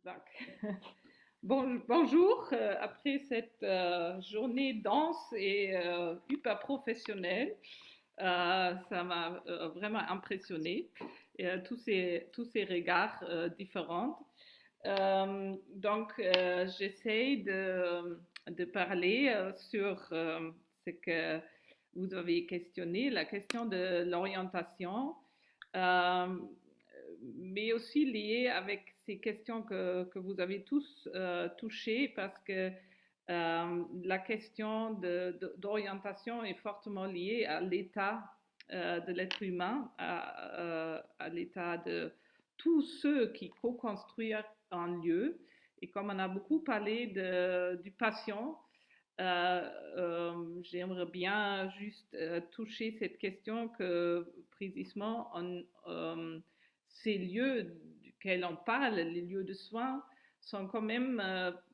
Donc, bonjour, après cette journée dense et hyper professionnelle, ça m'a vraiment impressionné, tous ces regards différents. Donc, j'essaie de parler sur ce que vous avez questionné, la question de l'orientation, euh, mais aussi lié avec ces questions que vous avez tous touchées, parce que la question d'orientation est fortement liée à l'état de l'être humain, à l'état de tous ceux qui co-construisent un lieu. Et comme on a beaucoup parlé du patient, j'aimerais bien juste toucher cette question que précisément ces lieux duquel on parle, les lieux de soins, sont quand même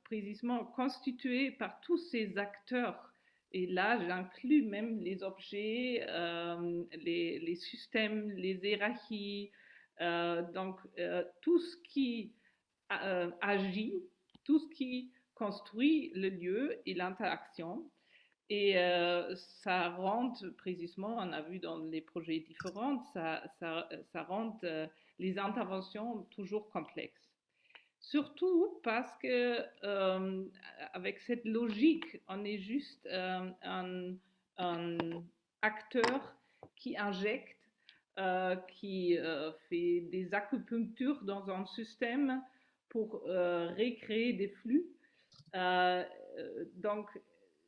précisément constitués par tous ces acteurs. Et là, j'inclus même les objets, les systèmes, les hiérarchies, donc tout ce qui agit, tout ce qui construit le lieu et l'interaction. Et ça rend précisément, on a vu dans les projets différents, ça rend les interventions toujours complexes. Surtout parce que avec cette logique, on est juste un acteur qui injecte, qui fait des acupunctures dans un système pour recréer des flux. Euh, donc,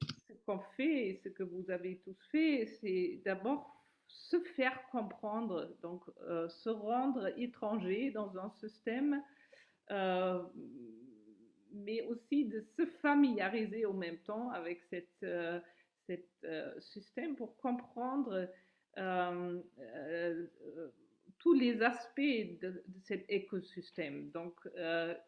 ce qu'on fait et ce que vous avez tous fait, c'est d'abord se faire comprendre, donc se rendre étranger dans un système, euh, mais aussi de se familiariser au même temps avec cet système pour comprendre euh, euh, tous les aspects de cet écosystème. Donc,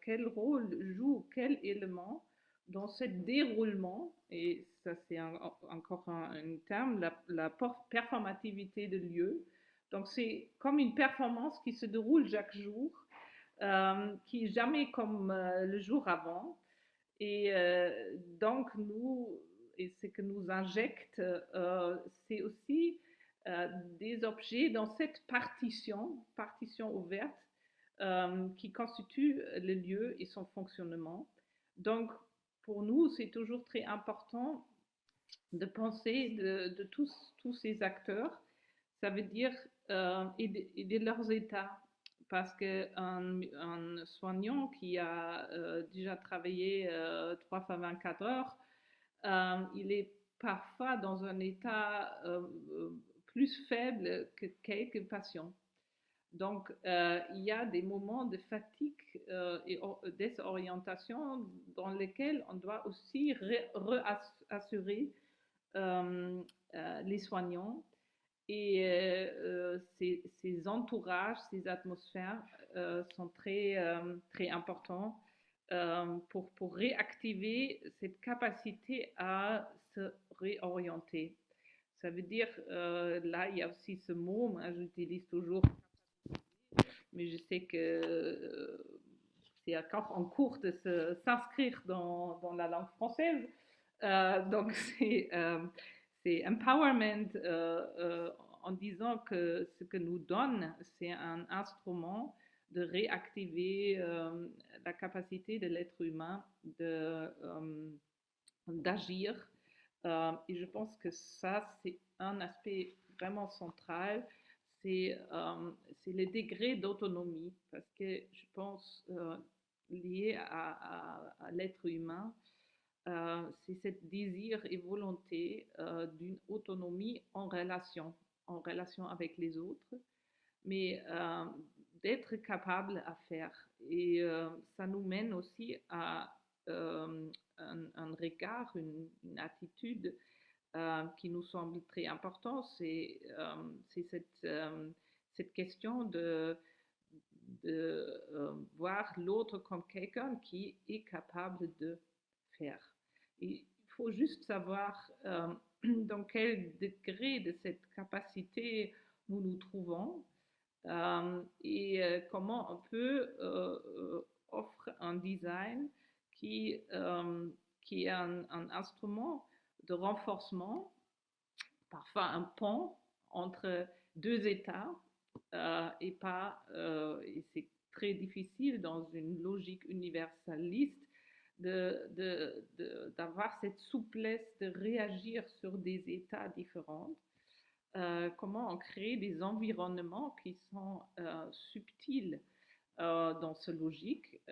quel rôle joue quel élément dans ce déroulement, et ça c'est encore un terme, la performativité de lieu. Donc c'est comme une performance qui se déroule chaque jour, qui est jamais comme le jour avant. Et donc nous, et ce que nous injecte, c'est aussi des objets dans cette partition ouverte, qui constitue le lieu et son fonctionnement. Donc, pour nous, c'est toujours très important de penser de tous ces acteurs. Ça veut dire et de leurs états. Parce qu'un soignant qui a déjà travaillé 3 fois 24 heures, il est parfois dans un état plus faible que quelques patients. Donc, il y a des moments de fatigue et désorientation dans lesquels on doit aussi réassurer les soignants et ces entourages, ces atmosphères sont très importants pour réactiver cette capacité à se réorienter. Ça veut dire, là, il y a aussi ce mot, moi j'utilise toujours, mais je sais que c'est encore en cours de s'inscrire dans la langue française. Donc, c'est empowerment en disant que ce que nous donne, c'est un instrument de réactiver la capacité de l'être humain d'agir. Et je pense que ça, c'est un aspect vraiment central, c'est le degré d'autonomie, parce que je pense lié à l'être humain, c'est ce désir et volonté d'une autonomie en relation avec les autres, mais d'être capable à faire. Et ça nous mène aussi à un regard, une attitude qui nous semble très important, c'est cette question de voir l'autre comme quelqu'un qui est capable de faire. Et il faut juste savoir dans quel degré de cette capacité nous nous trouvons et comment on peut offrir un design qui, qui est un instrument de renforcement, parfois un pont entre deux états, et c'est très difficile dans une logique universaliste d'avoir cette souplesse de réagir sur des états différents. Comment on crée des environnements qui sont subtils dans ce logique.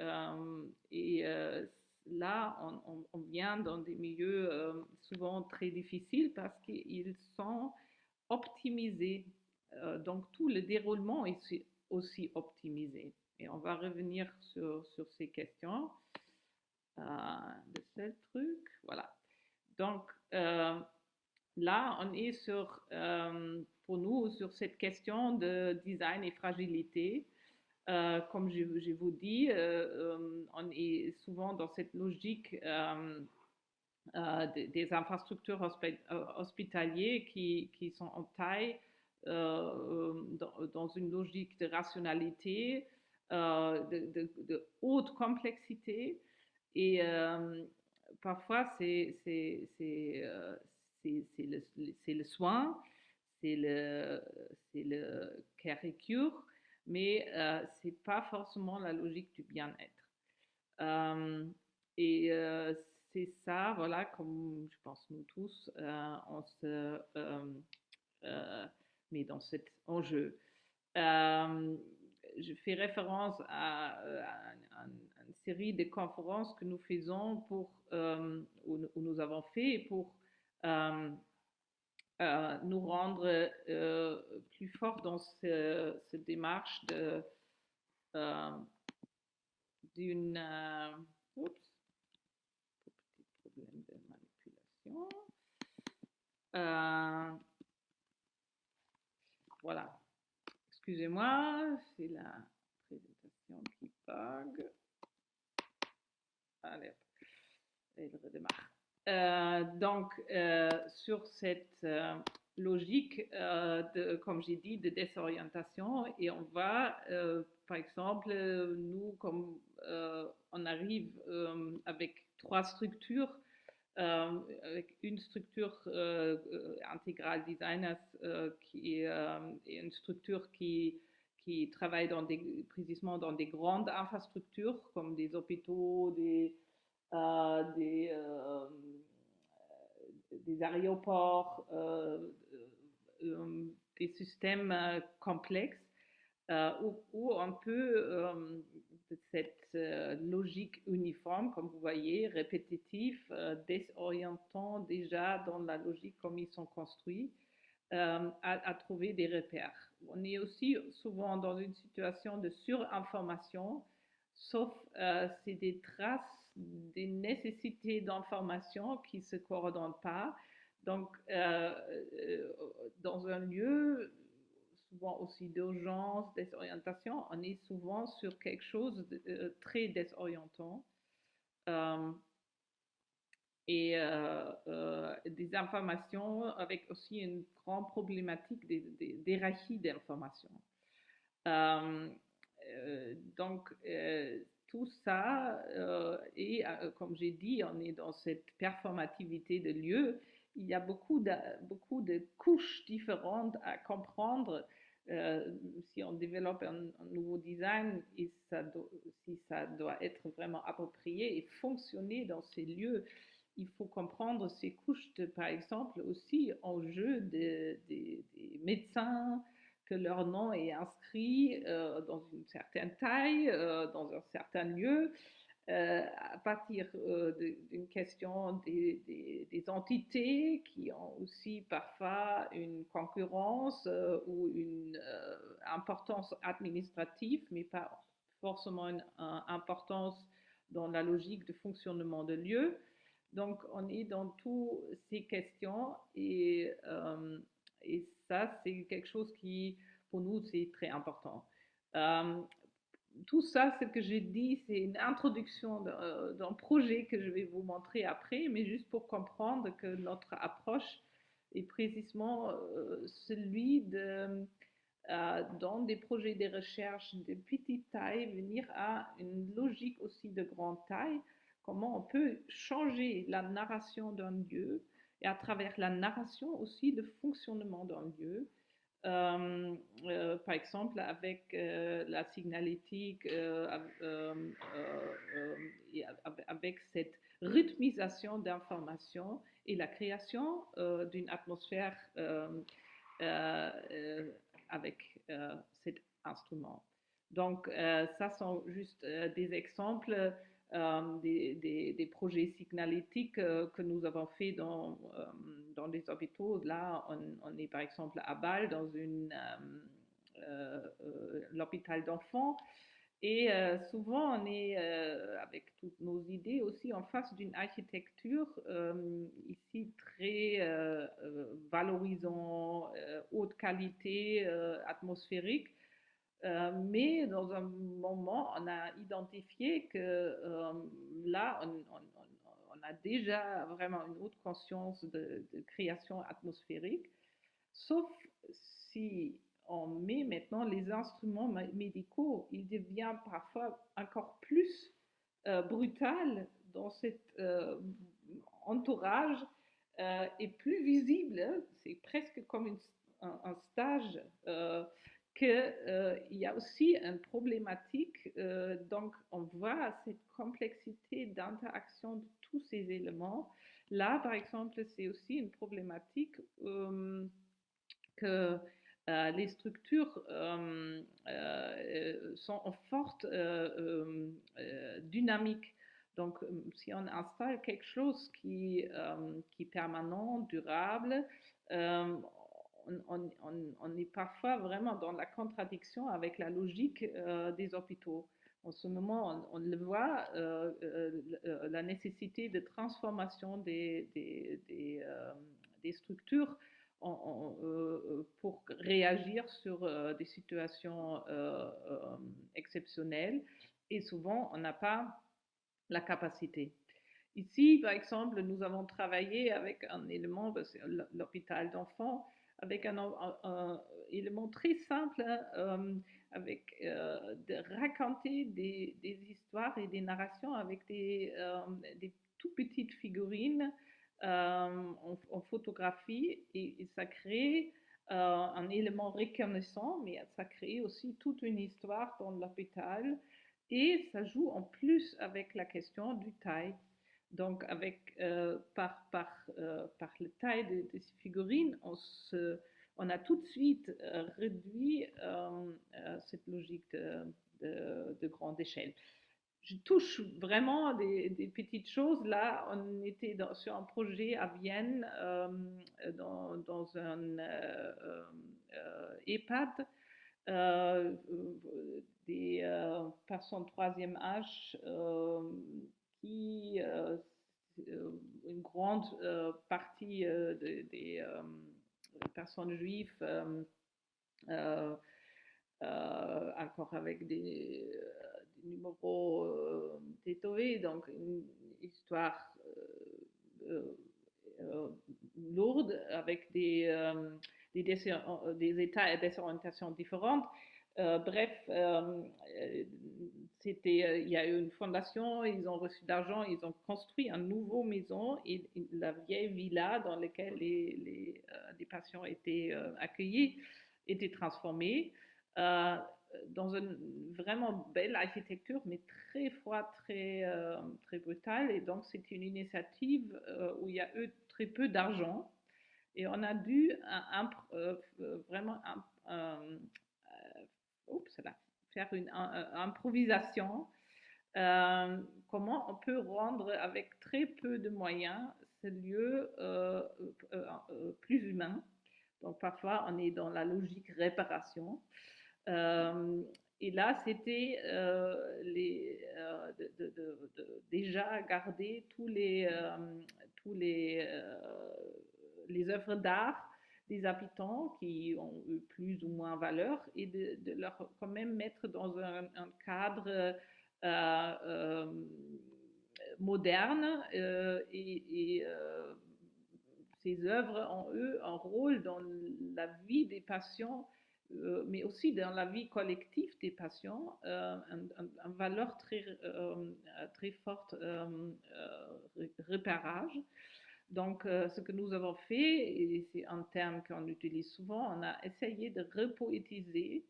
Là, on vient dans des milieux souvent très difficiles parce qu'ils sont optimisés. Donc tout le déroulement est aussi optimisé. Et on va revenir sur ces questions de ce truc. Voilà. Donc là, on est pour nous sur cette question de design et fragilité. Comme je vous dis, on est souvent dans cette logique des infrastructures hospitalières qui sont en taille dans une logique de rationalité, de haute complexité. Et parfois, c'est le soin, c'est le care et cure, mais ce n'est pas forcément la logique du bien-être. Et c'est ça, voilà, comme je pense nous tous, on se met dans cet enjeu. Je fais référence à une série de conférences que nous faisons où nous avons fait pour nous rendre plus forts dans cette démarche d'une oups, petit problème de manipulation. Voilà. Excusez-moi, c'est la présentation qui bug. Allez, elle redémarre. Donc, sur cette logique, comme j'ai dit, de désorientation, et on va, par exemple, nous, comme on arrive avec 3 structures, avec une structure intégrale designers qui est une structure qui travaille précisément dans des grandes infrastructures comme des hôpitaux, des aéroports, des systèmes complexes où on peut cette logique uniforme, comme vous voyez, répétitif, désorientant déjà dans la logique comme ils sont construits, à trouver des repères. On est aussi souvent dans une situation de surinformation, sauf c'est des traces, des nécessités d'information qui ne se coordonnent pas. Donc, dans un lieu souvent aussi d'urgence, désorientation, on est souvent sur quelque chose de très désorientant. Et des informations avec aussi une grande problématique d'hierarchie d'informations. Donc, tout ça, et comme j'ai dit, on est dans cette performativité de lieu. Il y a beaucoup de couches différentes à comprendre si on développe un nouveau design et si ça doit être vraiment approprié et fonctionner dans ces lieux. Il faut comprendre ces couches, par exemple, aussi enjeu des médecins, que leur nom est inscrit dans une certaine taille, dans un certain lieu, à partir d'une question des entités qui ont aussi parfois une concurrence ou une importance administrative, mais pas forcément une importance dans la logique de fonctionnement de lieu. Donc, on est dans toutes ces questions et ça, c'est quelque chose qui, pour nous, c'est très important. Tout ça, ce que j'ai dit, c'est une introduction d'un projet que je vais vous montrer après, mais juste pour comprendre que notre approche est précisément celui de dans des projets de recherche de petite taille, venir à une logique aussi de grande taille, comment on peut changer la narration d'un lieu et à travers la narration aussi le fonctionnement d'un lieu. Par exemple, avec la signalétique, et avec cette rythmisation d'informations et la création d'une atmosphère euh, avec cet instrument. Donc, ça sont juste des exemples des projets signalétiques que nous avons fait dans les hôpitaux. Là, on est par exemple à Bâle dans l'hôpital d'enfants. Et souvent, on est, avec toutes nos idées, aussi en face d'une architecture ici très valorisant, haute qualité, atmosphérique. Mais dans un moment, on a identifié que là, on a déjà vraiment une haute conscience de création atmosphérique, sauf si on met maintenant les instruments médicaux, il devient parfois encore plus brutal dans cet entourage et plus visible. C'est presque comme un stage. Qu'il y a aussi une problématique, donc on voit cette complexité d'interaction de tous ces éléments. Là, par exemple, c'est aussi une problématique que les structures sont en forte dynamique. Donc, si on installe quelque chose qui est permanent, durable, euh, on est parfois vraiment dans la contradiction avec la logique des hôpitaux. En ce moment, on le voit, la nécessité de transformation des structures pour réagir sur des situations exceptionnelles. Et souvent, on n'a pas la capacité. Ici, par exemple, nous avons travaillé avec un élément, c'est l'hôpital d'enfants, avec un élément très simple, avec de raconter des histoires et des narrations avec des tout petites figurines en photographie, et ça crée un élément reconnaissant, mais ça crée aussi toute une histoire dans l'hôpital, et ça joue en plus avec la question du taille. Donc, par le taille de ces figurines, on a tout de suite réduit cette logique de grande échelle. Je touche vraiment des petites choses. Là, on était sur un projet à Vienne, dans un EHPAD, des personnes troisième âge qui, une grande partie des personnes juives, encore avec des numéros tétovés, donc une histoire lourde avec des états et des orientations différentes. Bref, il y a eu une fondation, ils ont reçu d'argent, ils ont construit une nouvelle maison, et la vieille villa dans laquelle les patients étaient accueillis était transformée dans une vraiment belle architecture, mais très froide, très brutale. Et donc, c'est une initiative où il y a eu très peu d'argent. Et on a dû vraiment faire une improvisation. Comment on peut rendre avec très peu de moyens ce lieu plus humain. Donc parfois on est dans la logique réparation. Et là, c'était déjà garder les œuvres d'art des habitants qui ont eu plus ou moins valeur, et de leur quand même mettre dans un cadre moderne, ces œuvres ont eu un rôle dans la vie des patients mais aussi dans la vie collective des patients, une valeur très forte repérage. Donc, ce que nous avons fait, et c'est un terme qu'on utilise souvent, on a essayé de repoétiser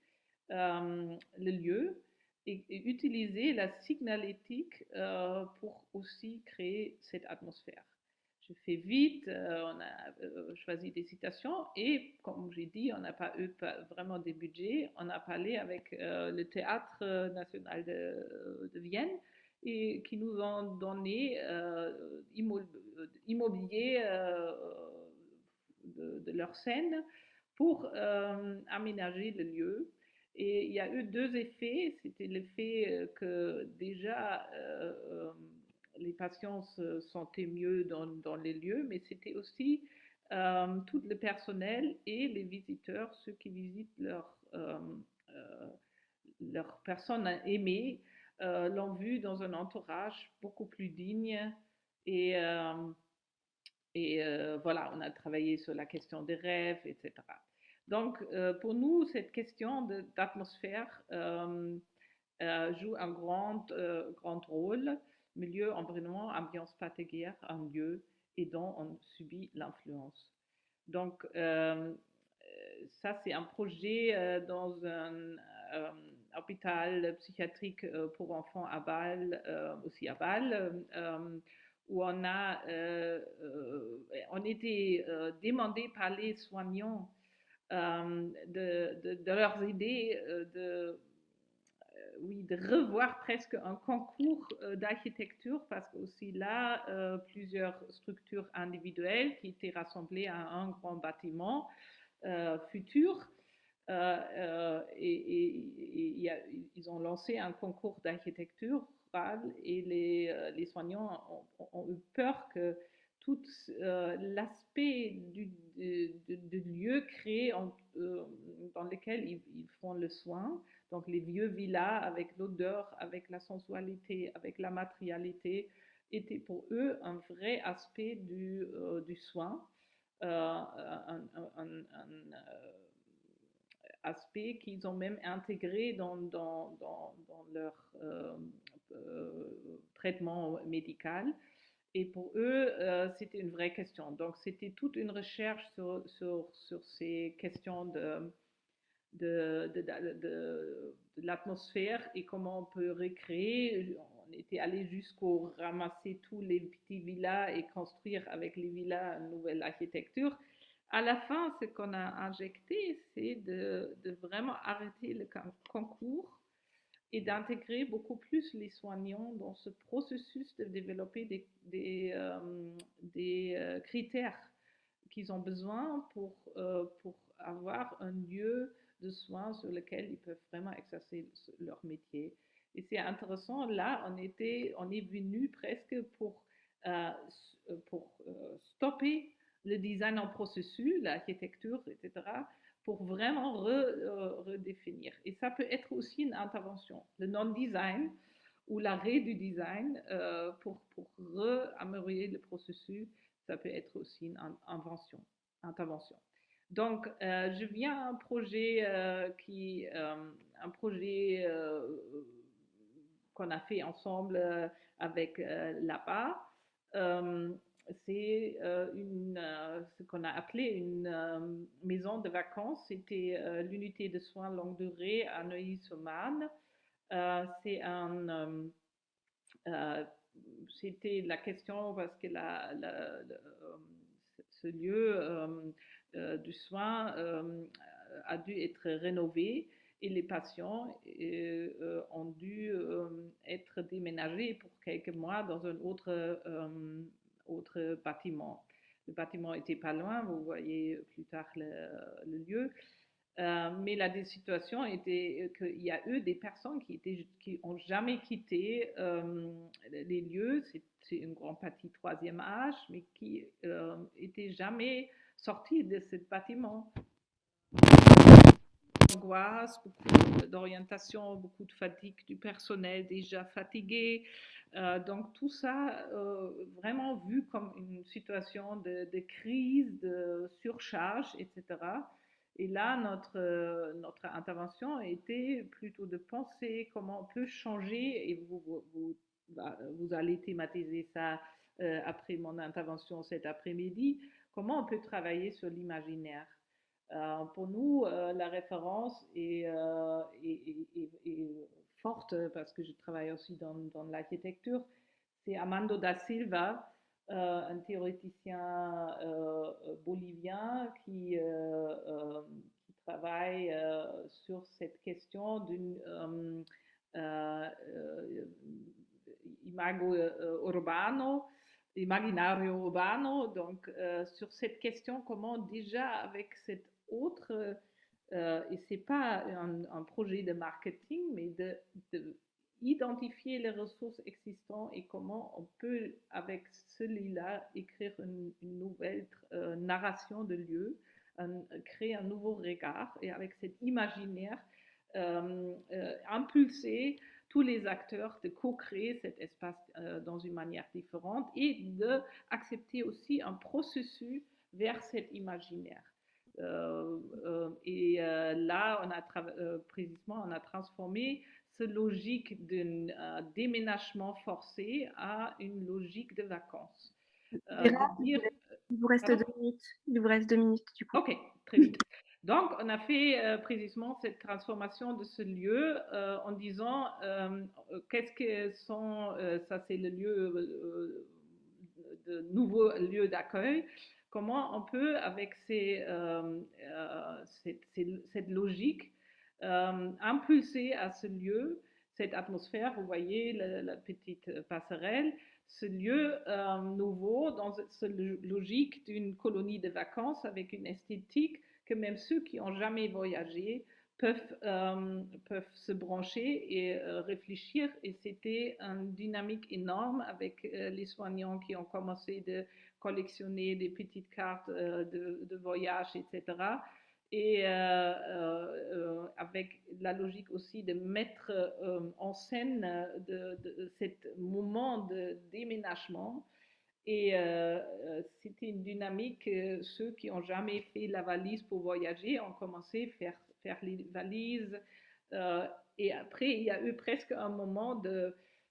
le lieu et utiliser la signalétique pour aussi créer cette atmosphère. Je fais vite, on a choisi des citations et, comme j'ai dit, on n'a pas eu vraiment des budgets. On a parlé avec le Théâtre national de Vienne et qui nous ont donné immobilier de leur scène pour aménager le lieu. Et il y a eu deux effets. C'était l'effet que déjà les patients se sentaient mieux dans les lieux, mais c'était aussi tout le personnel et les visiteurs, ceux qui visitent leur personne aimée, l'ont vu dans un entourage beaucoup plus digne et voilà, on a travaillé sur la question des rêves, etc. Donc, pour nous, cette question d'atmosphère joue un grand rôle. Milieu, environnement, ambiance particulière, un lieu et dont on subit l'influence. Donc, ça, c'est un projet dans un hôpital psychiatrique pour enfants à Bâle, aussi à Bâle, où on était demandé par les soignants de leurs idées oui, de revoir presque un concours d'architecture parce que aussi là, plusieurs structures individuelles qui étaient rassemblées à un grand bâtiment futur. Et ils ont lancé un concours d'architecture et les soignants ont eu peur que tout l'aspect du lieu créé dans lequel ils font le soin, donc les vieux villas avec l'odeur, avec la sensualité, avec la matérialité, était pour eux un vrai aspect du soin, un aspect qu'ils ont même intégré dans leur traitement médical. Et pour eux, c'était une vraie question. Donc, c'était toute une recherche sur ces questions de l'atmosphère et comment on peut recréer. On était allé jusqu'au ramasser tous les petits villas et construire avec les villas une nouvelle architecture. À la fin, ce qu'on a injecté, c'est de vraiment arrêter le concours et d'intégrer beaucoup plus les soignants dans ce processus de développer des critères qu'ils ont besoin pour avoir un lieu de soins sur lequel ils peuvent vraiment exercer leur métier. Et c'est intéressant, là, on est venu presque pour stopper le design en processus, l'architecture, etc., pour vraiment redéfinir. Et ça peut être aussi une intervention. Le non-design ou l'arrêt du design pour améliorer le processus, ça peut être aussi une intervention. Donc, je viens à un projet un projet qu'on a fait ensemble avec l'APA. C'est ce qu'on a appelé une maison de vacances. C'était l'unité de soins longue durée à Neuilly-sur-Marne. C'est c'était la question parce que ce lieu du soin a dû être rénové et les patients ont dû être déménagés pour quelques mois dans un autre bâtiment. Le bâtiment était pas loin, vous voyez plus tard le lieu. Mais la situation était qu'il y a eu des personnes qui ont jamais quitté les lieux. C'est une grande partie troisième âge, mais qui étaient jamais sortis de ce bâtiment. Angoisse, beaucoup d'orientation, beaucoup de fatigue du personnel déjà fatigué. Donc tout ça vraiment vu comme une situation de crise, de surcharge, etc. Et là, notre intervention était plutôt de penser comment on peut changer, et vous allez thématiser ça après mon intervention cet après-midi, comment on peut travailler sur l'imaginaire. Pour nous, la référence est forte parce que je travaille aussi dans l'architecture. C'est Armando da Silva, un théoricien bolivien qui travaille sur cette question d'une imago urbano, imaginario urbano, donc sur cette question comment déjà avec cette autre, et c'est pas un projet de marketing, mais de identifier les ressources existantes et comment on peut, avec celui-là, écrire une nouvelle narration de lieu, créer un nouveau regard et avec cet imaginaire, impulser tous les acteurs de co-créer cet espace dans une manière différente et d'accepter aussi un processus vers cet imaginaire. Là, précisément, on a transformé cette logique d'un déménagement forcé à une logique de vacances. Vera, De dire, il vous reste pardon? 2 minutes. Il vous reste 2 minutes, du coup. Ok, très vite. Donc, on a fait précisément cette transformation de ce lieu en disant qu'est-ce que sont, ça c'est le lieu, de nouveaux lieux d'accueil, comment on peut, avec cette logique, impulser à ce lieu cette atmosphère, vous voyez la petite passerelle, ce lieu nouveau dans cette logique d'une colonie de vacances avec une esthétique que même ceux qui n'ont jamais voyagé peuvent se brancher et réfléchir. Et c'était une dynamique énorme avec les soignants qui ont commencé de collectionner des petites cartes de voyage, etc. Et avec la logique aussi de mettre en scène de cet moment de déménagement. Et c'était une dynamique, ceux qui n'ont jamais fait la valise pour voyager ont commencé à faire les valises. Euh, et après, il y a eu presque un moment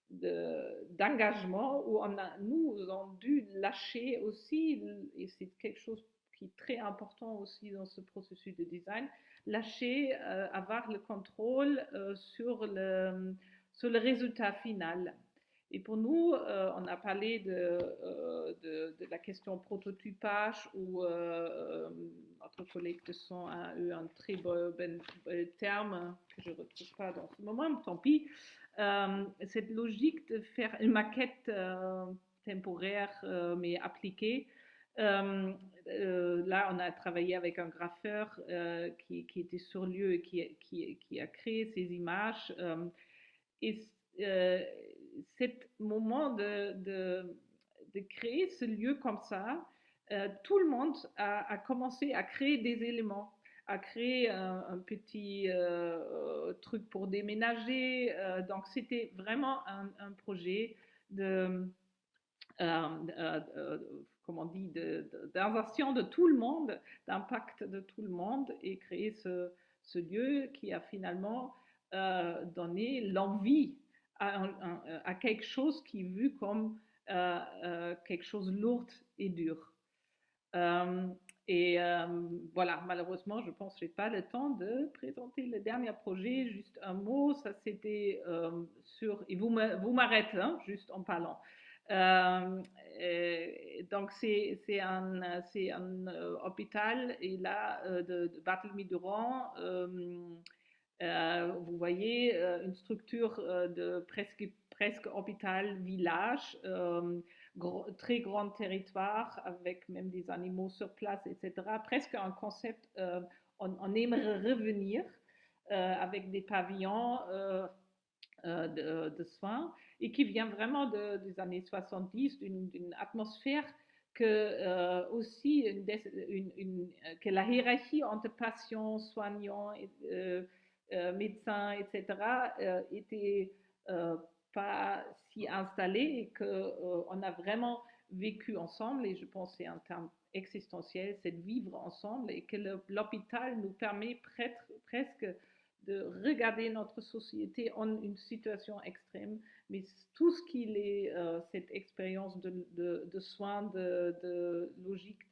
d'engagement où nous avons dû lâcher aussi, et c'est quelque chose qui est très important aussi dans ce processus de design, lâcher, avoir le contrôle sur le résultat final. Et pour nous, on a parlé de la question prototypage où notre collègue de son a eu un très beau terme que je ne retrouve pas dans ce moment, tant pis. Cette logique de faire une maquette temporaire mais appliquée. Là, on a travaillé avec un graffeur qui était sur lieu et qui a créé ces images. Et euh, cet moment de créer ce lieu comme ça, tout le monde a commencé à créer des éléments, à créer un petit truc pour déménager. Donc c'était vraiment un projet de, comment on dit, d'inversion de tout le monde, d'impact de tout le monde et créer ce lieu qui a finalement donné l'envie à quelque chose qui est vu comme quelque chose de lourd et dur. Euh, voilà, malheureusement, je pense que je n'ai pas le temps de présenter le dernier projet. Juste un mot, ça c'était sur. Et vous m'arrêtez, hein, juste en parlant. Euh, donc, c'est un hôpital et là, de Barthélemy-Durand. Vous voyez une structure de presque hôpital village, très grand territoire avec même des animaux sur place, etc. Presque un concept, on aimerait revenir avec des pavillons de soins et qui vient vraiment des années 70, d'une atmosphère que aussi que la hiérarchie entre patients, soignants, médecins, etc., était pas s'y installer et qu'on a vraiment vécu ensemble, et je pense que c'est un terme existentiel, c'est de vivre ensemble, et que l'hôpital nous permet presque de regarder notre société en une situation extrême, mais tout ce qu'il est, cette expérience de soins, de logique,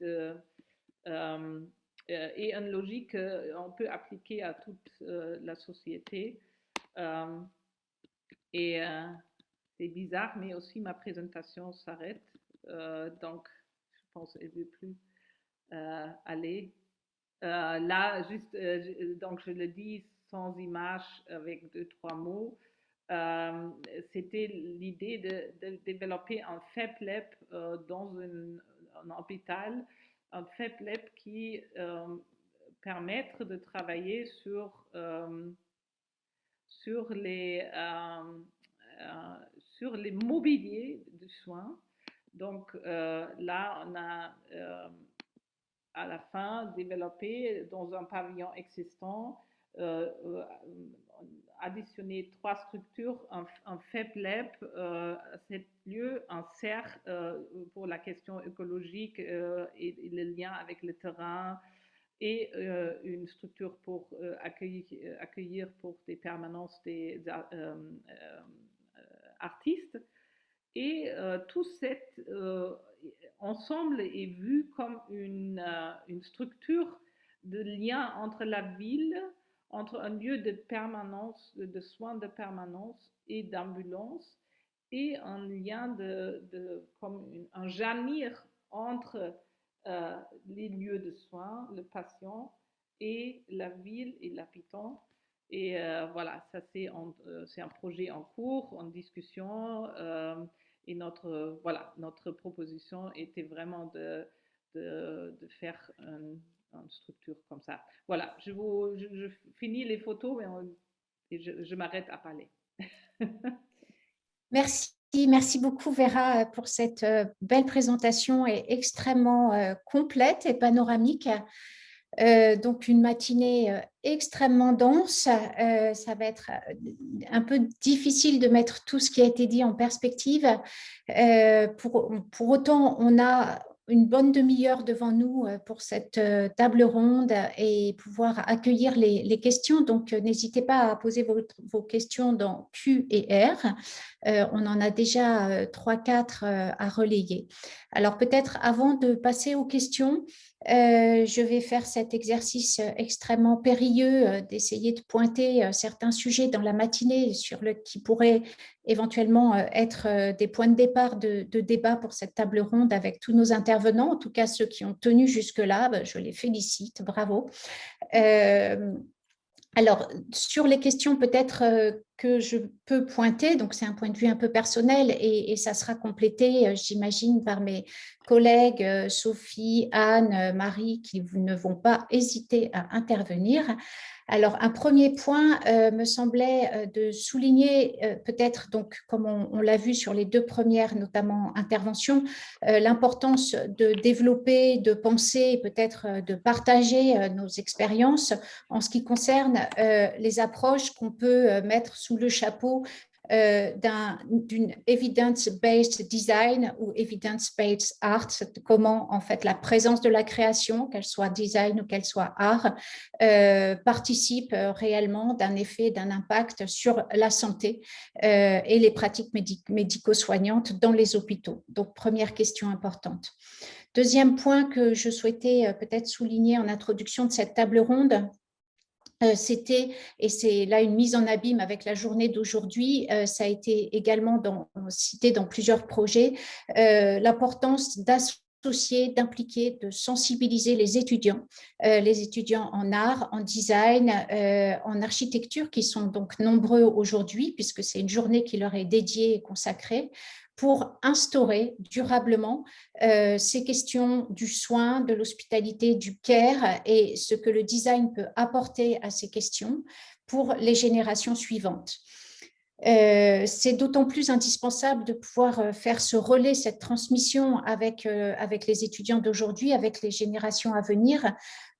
et une logique qu'on peut appliquer à toute la société. Euh, et c'est bizarre, mais aussi ma présentation s'arrête. Donc, je pense qu'elle ne veut plus aller. Là, juste, donc je le dis sans image, avec deux, trois mots. C'était l'idée de développer un FabLab dans un hôpital, un FabLab qui permettre de travailler sur sur les mobiliers de soins. Donc là, on a à la fin développé dans un pavillon existant, additionné 3 structures, un FabLab, cet lieu, un CERF pour la question écologique et le lien avec le terrain, et une structure pour accueillir pour des permanences des artistes. Et tout cet ensemble est vu comme une structure de lien entre la ville, entre un lieu de permanence, de soins de permanence et d'ambulance, et un lien comme un jaillir entre les lieux de soins, le patient et la ville et l'habitant. Et voilà, ça c'est un projet en cours, en discussion. Et notre proposition était vraiment de faire une structure comme ça. Voilà, je finis les photos et je m'arrête à parler. Merci beaucoup Vera pour cette belle présentation et extrêmement complète et panoramique. Donc une matinée extrêmement dense. Ça va être un peu difficile de mettre tout ce qui a été dit en perspective. Pour autant, on a une bonne demi-heure devant nous pour cette table ronde et pouvoir accueillir les questions. Donc, n'hésitez pas à poser vos questions dans Q et R. On en a déjà 3-4 à relayer. Alors, peut-être avant de passer aux questions, je vais faire cet exercice extrêmement périlleux d'essayer de pointer certains sujets dans la matinée qui pourraient éventuellement être des points de départ de débat pour cette table ronde avec tous nos intervenants. En tout cas, ceux qui ont tenu jusque-là, je les félicite, bravo. Alors, sur les questions peut-être que je peux pointer, donc c'est un point de vue un peu personnel et ça sera complété, j'imagine, par mes collègues Sophie, Anne, Marie, qui ne vont pas hésiter à intervenir. Alors, un premier point me semblait de souligner peut-être, donc comme on l'a vu sur les deux premières notamment interventions, l'importance de développer, de penser, peut-être de partager nos expériences en ce qui concerne les approches qu'on peut mettre sous le chapeau d'une evidence-based design ou evidence-based art, comment en fait la présence de la création, qu'elle soit design ou qu'elle soit art, participe réellement d'un effet, d'un impact sur la santé et les pratiques médico-soignantes dans les hôpitaux. Donc, première question importante. Deuxième point que je souhaitais peut-être souligner en introduction de cette table ronde, c'était, et c'est là une mise en abîme avec la journée d'aujourd'hui, ça a été également cité dans plusieurs projets, l'importance d'associer, d'impliquer, de sensibiliser les étudiants en art, en design, en architecture, qui sont donc nombreux aujourd'hui, puisque c'est une journée qui leur est dédiée et consacrée, pour instaurer durablement ces questions du soin, de l'hospitalité, du care et ce que le design peut apporter à ces questions pour les générations suivantes. C'est d'autant plus indispensable de pouvoir faire ce relais, cette transmission avec les étudiants d'aujourd'hui, avec les générations à venir,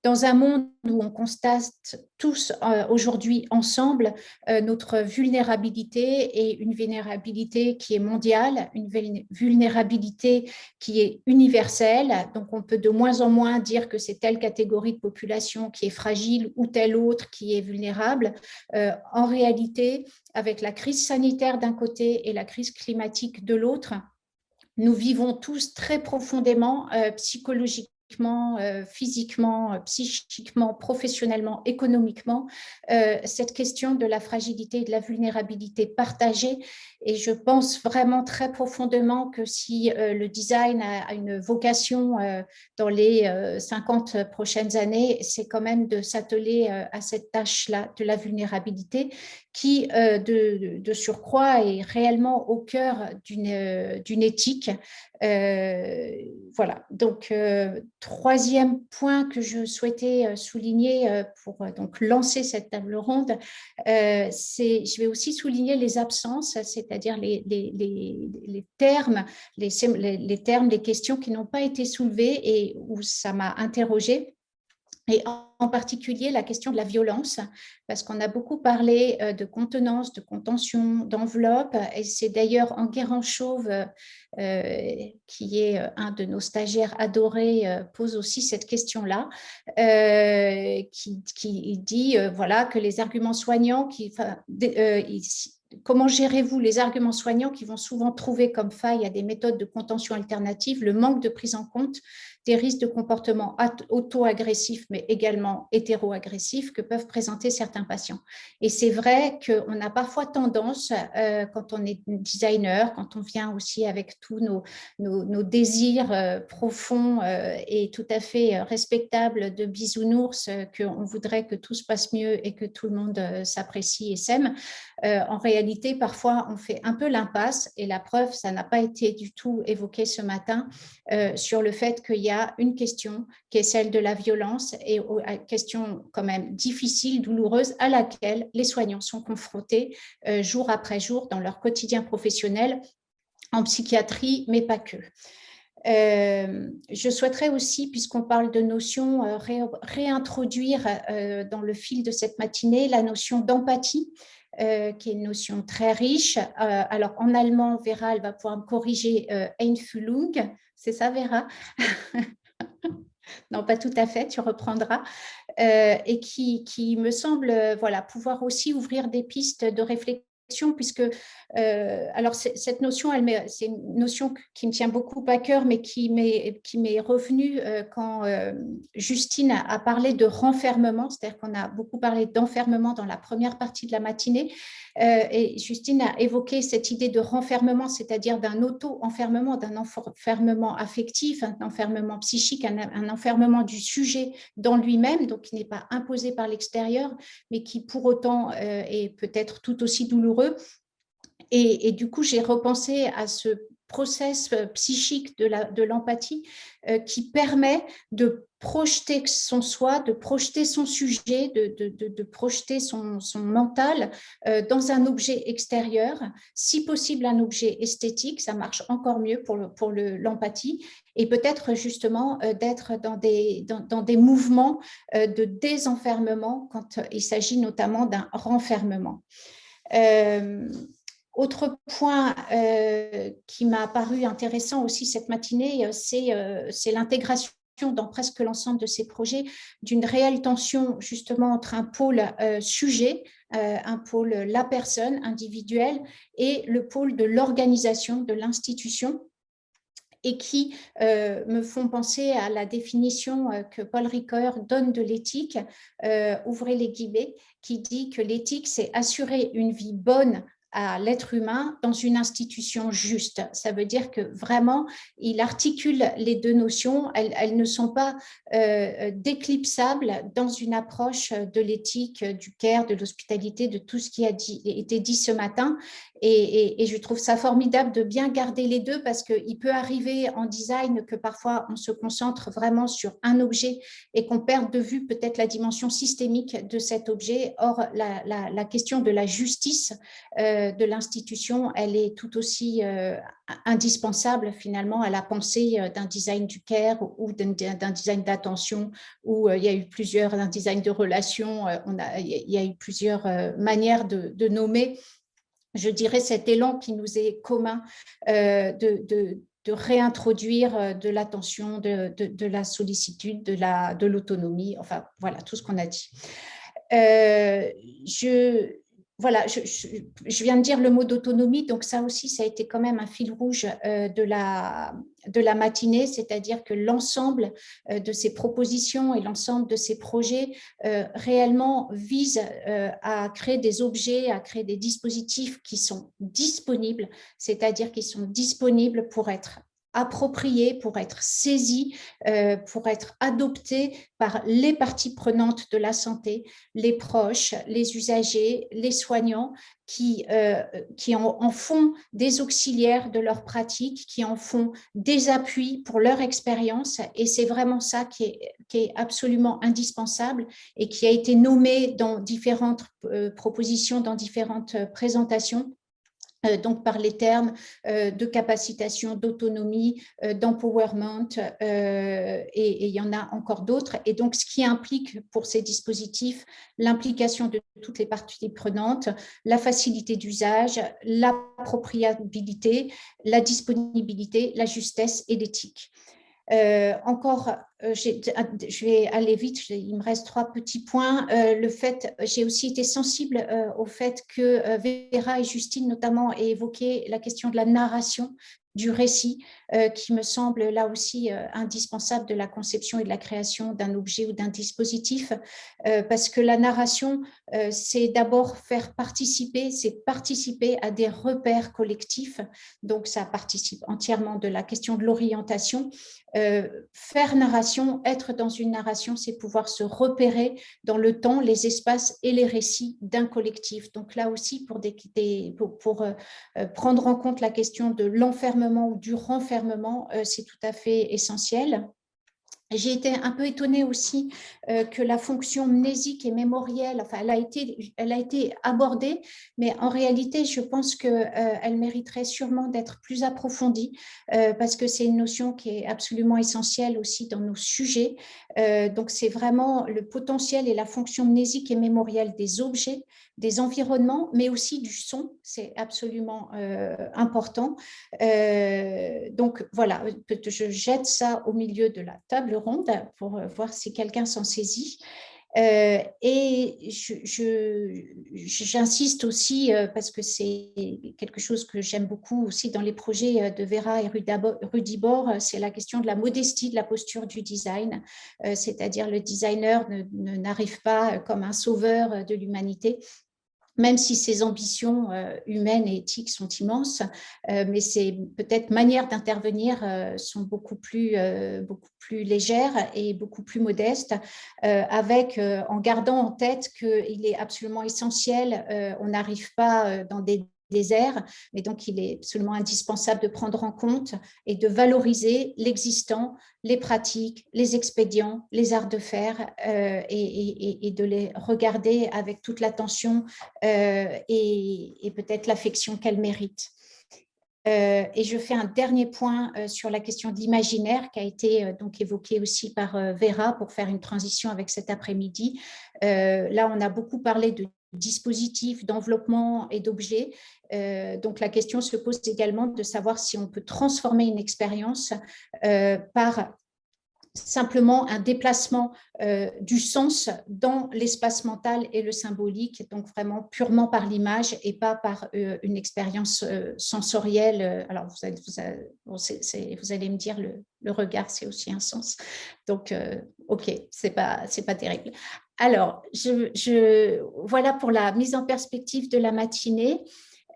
dans un monde où on constate tous aujourd'hui ensemble notre vulnérabilité, et une vulnérabilité qui est mondiale, une vulnérabilité qui est universelle. Donc, on peut de moins en moins dire que c'est telle catégorie de population qui est fragile ou telle autre qui est vulnérable. En réalité, avec la crise sanitaire d'un côté et la crise climatique de l'autre, nous vivons tous très profondément, psychologiquement, physiquement, psychiquement, professionnellement, économiquement, cette question de la fragilité et de la vulnérabilité partagée. Et je pense vraiment très profondément que si le design a une vocation dans les 50 prochaines années, c'est quand même de s'atteler à cette tâche-là de la vulnérabilité, qui, de surcroît, est réellement au cœur d'une éthique. Voilà, donc troisième point que je souhaitais souligner pour donc lancer cette table ronde, je vais aussi souligner les absences, c'est-à-dire les termes, les questions qui n'ont pas été soulevées et où ça m'a interrogée. Et en particulier la question de la violence, parce qu'on a beaucoup parlé de contenance, de contention, d'enveloppe, et c'est d'ailleurs Enguerrand Chauve, qui est un de nos stagiaires adorés, pose aussi cette question-là, qui dit voilà, que les arguments soignants, comment gérez-vous les arguments soignants qui vont souvent trouver comme faille à des méthodes de contention alternatives le manque de prise en compte des risques de comportement auto-agressifs, mais également hétéro-agressifs que peuvent présenter certains patients. Et c'est vrai qu'on a parfois tendance, quand on est designer, quand on vient aussi avec tous nos désirs profonds et tout à fait respectables de bisounours, qu'on voudrait que tout se passe mieux et que tout le monde s'apprécie et s'aime. En réalité, parfois, on fait un peu l'impasse, et la preuve, ça n'a pas été du tout évoqué ce matin, sur le fait qu'il y a une question qui est celle de la violence, et une question quand même difficile, douloureuse, à laquelle les soignants sont confrontés jour après jour dans leur quotidien professionnel, en psychiatrie, mais pas que. Je souhaiterais aussi, puisqu'on parle de notions, réintroduire dans le fil de cette matinée la notion d'empathie, qui est une notion très riche. Alors en allemand, Vera, elle va pouvoir me corriger, Einfühlung, c'est ça Vera? Non, pas tout à fait, tu reprendras. Et qui me semble voilà, pouvoir aussi ouvrir des pistes de réflexion, puisque alors cette notion, c'est une notion qui me tient beaucoup à cœur, mais qui m'est revenue quand Justine a parlé de renfermement, c'est-à-dire qu'on a beaucoup parlé d'enfermement dans la première partie de la matinée, et Justine a évoqué cette idée de renfermement, c'est-à-dire d'un auto-enfermement, d'un enfermement affectif, un enfermement psychique, un enfermement du sujet dans lui-même, donc qui n'est pas imposé par l'extérieur, mais qui pour autant est peut-être tout aussi douloureux. Et du coup, j'ai repensé à ce process psychique de l'empathie qui permet de projeter son soi, de projeter son sujet, de projeter son mental dans un objet extérieur, si possible un objet esthétique, ça marche encore mieux pour l'empathie, et peut-être justement d'être dans des mouvements de désenfermement quand il s'agit notamment d'un renfermement. Autre point qui m'a paru intéressant aussi cette matinée, c'est l'intégration dans presque l'ensemble de ces projets d'une réelle tension justement entre un pôle sujet, un pôle la personne individuelle, et le pôle de l'organisation, de l'institution, et qui me font penser à la définition que Paul Ricoeur donne de l'éthique, ouvrez les guillemets, qui dit que l'éthique, c'est assurer une vie bonne à l'être humain dans une institution juste. Ça veut dire que vraiment, il articule les deux notions, elles ne sont pas déclipsables dans une approche de l'éthique, du care, de l'hospitalité, de tout ce qui a été dit ce matin. Et je trouve ça formidable de bien garder les deux parce qu'il peut arriver en design que parfois on se concentre vraiment sur un objet et qu'on perde de vue peut-être la dimension systémique de cet objet. Or, la question de la justice de l'institution, elle est tout aussi indispensable finalement à la pensée d'un design du care ou d'un design d'attention où il y a eu un design de relations, il y a eu plusieurs manières de nommer, je dirais, cet élan qui nous est commun de réintroduire de l'attention, de la sollicitude, de l'autonomie, enfin voilà, tout ce qu'on a dit. Voilà, je viens de dire le mot d'autonomie, donc ça aussi, ça a été quand même un fil rouge de la matinée, c'est-à-dire que l'ensemble de ces propositions et l'ensemble de ces projets réellement visent à créer des objets, à créer des dispositifs qui sont disponibles, c'est-à-dire qui sont disponibles pour être appropriés, pour être saisis, pour être adoptés par les parties prenantes de la santé, les proches, les usagers, les soignants qui en font des auxiliaires de leur pratique, qui en font des appuis pour leur expérience. Et c'est vraiment ça qui est absolument indispensable et qui a été nommé dans différentes propositions, dans différentes présentations. Donc par les termes de capacitation, d'autonomie, d'empowerment, et il y en a encore d'autres. Et donc, ce qui implique pour ces dispositifs l'implication de toutes les parties prenantes, la facilité d'usage, l'appropriabilité, la disponibilité, la justesse et l'éthique. Je vais aller vite, il me reste 3 petits points. J'ai aussi été sensible au fait que Vera et Justine notamment aient évoqué la question de la narration du récit, qui me semble là aussi indispensable de la conception et de la création d'un objet ou d'un dispositif, parce que la narration, c'est d'abord c'est participer à des repères collectifs, donc ça participe entièrement de la question de l'orientation. Faire narration, être dans une narration, c'est pouvoir se repérer dans le temps, les espaces et les récits d'un collectif. Donc là aussi, pour prendre en compte la question de l'enfermement ou du renfermement, c'est tout à fait essentiel. J'ai été un peu étonnée aussi que la fonction mnésique et mémorielle, enfin, elle a été abordée, mais en réalité, je pense qu'elle mériterait sûrement d'être plus approfondie parce que c'est une notion qui est absolument essentielle aussi dans nos sujets. Donc, c'est vraiment le potentiel et la fonction mnésique et mémorielle des objets, des environnements, mais aussi du son. C'est absolument important. Donc, voilà, je jette ça au milieu de la table ronde pour voir si quelqu'un s'en saisit. Et j'insiste aussi, parce que c'est quelque chose que j'aime beaucoup aussi dans les projets de Vera et Rudibor, c'est la question de la modestie de la posture du design, c'est-à-dire le designer n'arrive pas comme un sauveur de l'humanité, même si ses ambitions humaines et éthiques sont immenses, mais ses peut-être manières d'intervenir sont beaucoup plus légères et beaucoup plus modestes, en gardant en tête qu'il est absolument essentiel, on n'arrive pas dans des déserts, mais donc il est absolument indispensable de prendre en compte et de valoriser l'existant, les pratiques, les expédients, les arts de faire, et de les regarder avec toute l'attention et peut-être l'affection qu'elles méritent. Et je fais un dernier point sur la question de l'imaginaire qui a été donc évoquée aussi par Vera pour faire une transition avec cet après-midi. Là, on a beaucoup parlé de dispositifs, d'enveloppement et d'objets. Donc, la question se pose également de savoir si on peut transformer une expérience par simplement un déplacement du sens dans l'espace mental et le symbolique, donc vraiment purement par l'image et pas par une expérience sensorielle. Alors, vous allez me dire, le regard, c'est aussi un sens. Donc, OK, c'est pas terrible. Alors, voilà pour la mise en perspective de la matinée.